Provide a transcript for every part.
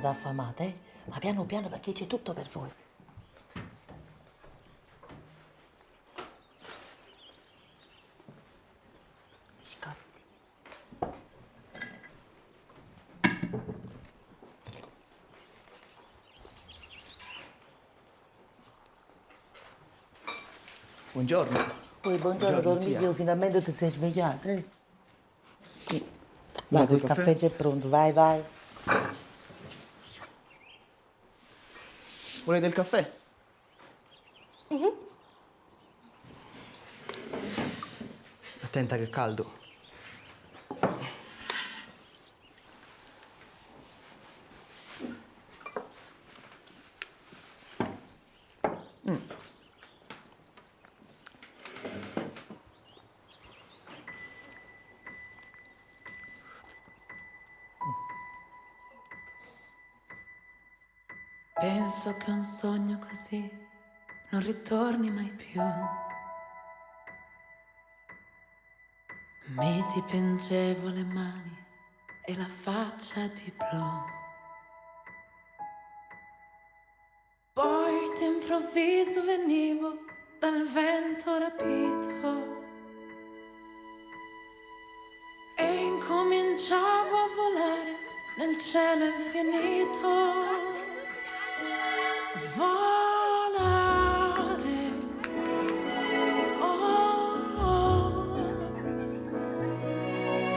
state affamate, eh? Ma piano piano perché c'è tutto per voi. Biscotti. Buongiorno. Poi buongiorno Dormiglio, finalmente ti sei svegliato, eh? Sì. Vai, Volete il caffè è già pronto, vai, vai. Volete il caffè? Attenta che è caldo. Penso che un sogno così non ritorni mai più. Mi dipingevo le mani e la faccia di blu. Poi d'improvviso venivo dal vento rapito e incominciavo a volare nel cielo infinito. Volare, oh, oh,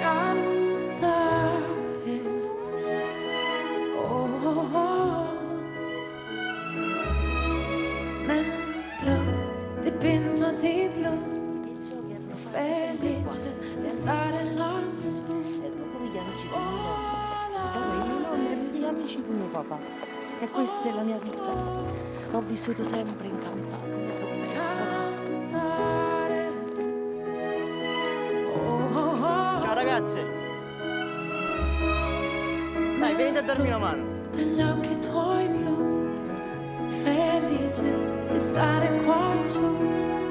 cantare, oh, oh, oh, nel blu, dipinto di blu, felice di stare lassù. Come gli amici di mio papà. I miei nonni erano gli amici di mio papà. E questa è la mia vita. Ho vissuto sempre in campagna. Cantare, oh, oh, oh, Ciao ragazze. Dai, venite a darmi una mano. degli occhi tuoi blu, felice di stare qua giù.